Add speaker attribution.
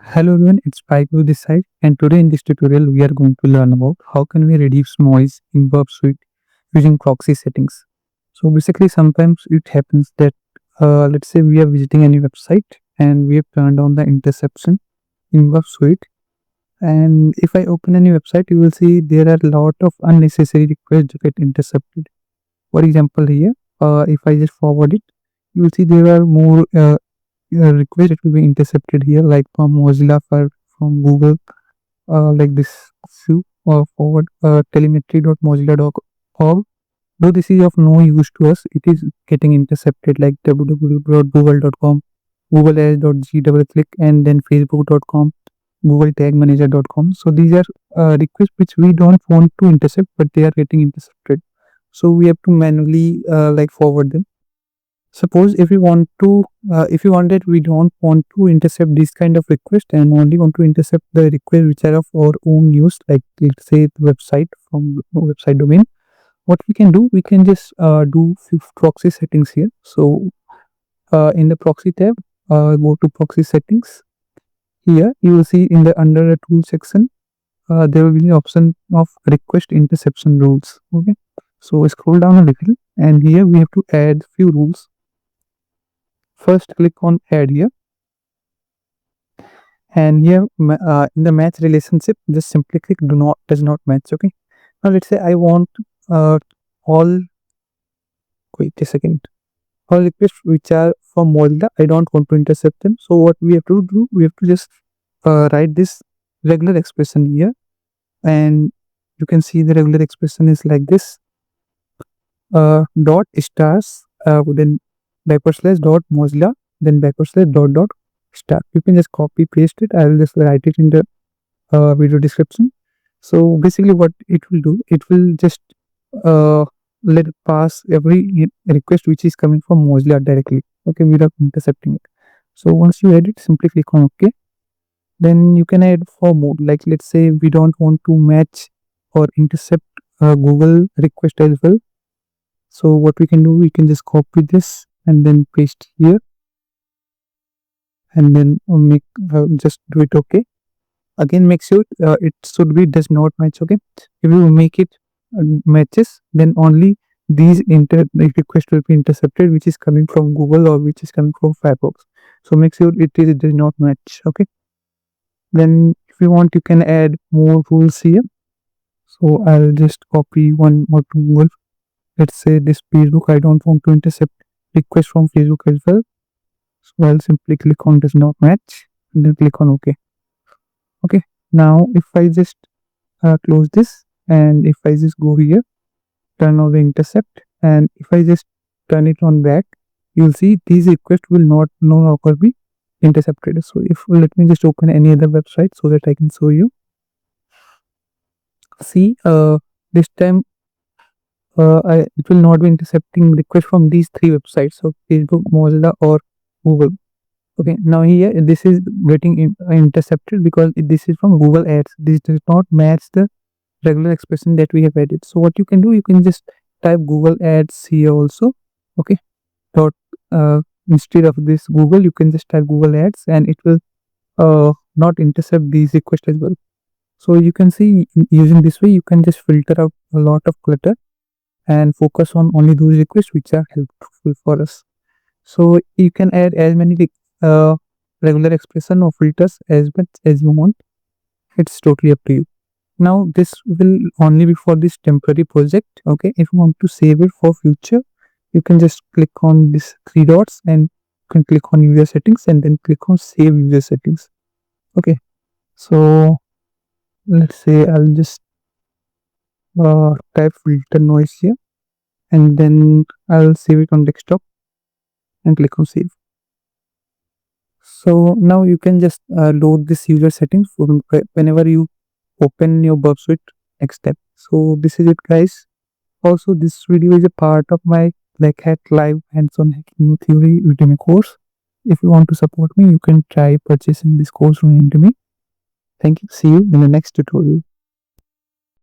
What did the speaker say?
Speaker 1: Hello everyone, it's pyGuru this side, and today in this tutorial we are going to learn about how can we reduce noise in Burp Suite using proxy settings. So basically sometimes it happens that let's say we are visiting any website and we have turned on the interception in Burp Suite, and if I open any website you will see there are a lot of unnecessary requests that get intercepted. For example here, if I just forward it, you will see there are more request it will be intercepted here, like from Mozilla, from Google, like this few forward telemetry.mozilla.org. Though this is of no use to us, it is getting intercepted like www.google.com, Google Ads.g and then facebook.com, Google Tag Manager.com. So these are requests which we don't want to intercept, but they are getting intercepted. So we have to manually like forward them. Suppose if we want that we don't want to intercept this kind of request and only want to intercept the request which are of our own use, like let's say the website from website domain, what we can do, we can just do few proxy settings here. So in the proxy tab, go to proxy settings. Here you will see in the under the tool section, there will be the option of request interception rules. Okay, so scroll down a little, and here we have to add few rules. First click on add here, and here in the match relationship just simply click does not match. Okay, now let's say I want all wait a second all requests which are from Mozilla, I don't want to intercept them. So what we have to do, we have to just write this regular expression here, and you can see the regular expression is like this, dot stars then / dot Mozilla, then / dot star. You can just copy paste it. I will just write it in the video description. So basically what it will do, it will just let it pass every request which is coming from Mozilla directly, okay, without intercepting it. So once you add it, simply click on OK. Then you can add for more, like let's say we don't want to match or intercept Google request as well. So what we can do, we can just copy this and then paste here, and then make just do it okay. Again, make sure it should be does not match. Okay, if you make it matches, then only these request will be intercepted which is coming from Google or which is coming from Firefox. So make sure it does not match. Okay, then if you want, you can add more rules here. So I'll just copy one or two more. Let's say this Facebook, I don't want to intercept request from Facebook as well. So I'll simply click on does not match and then click on OK. Okay, now if I just close this, and if I just go here, turn on the intercept, and if I just turn it on back, you'll see these requests will no longer be intercepted. So if let me just open any other website so that I can show you. See, this time it will not be intercepting requests from these three websites, so Facebook, Mozilla or Google. Okay, now here this is getting intercepted because this is from Google Ads. This does not match the regular expression that we have added. So what you can do, you can just type Google Ads here also. Okay, dot instead of this Google, you can just type Google Ads, and it will not intercept these requests as well. So you can see using this way, you can just filter out a lot of clutter and focus on only those requests which are helpful for us. So you can add as many regular expression or filters as much as you want. It's totally up to you. Now this will only be for this temporary project. Okay, if you want to save it for future, you can just click on this three dots and you can click on user settings and then click on save user settings. Okay, so let's say I'll just type filter noise here, and then I'll save it on desktop and click on save. So now you can just load this user settings whenever you open your Burp Suite next step. So this is it, guys. Also, this video is a part of my Black Hat Live hands-on hacking theory Udemy course. If you want to support me, you can try purchasing this course from Udemy. Thank you. See you in the next tutorial.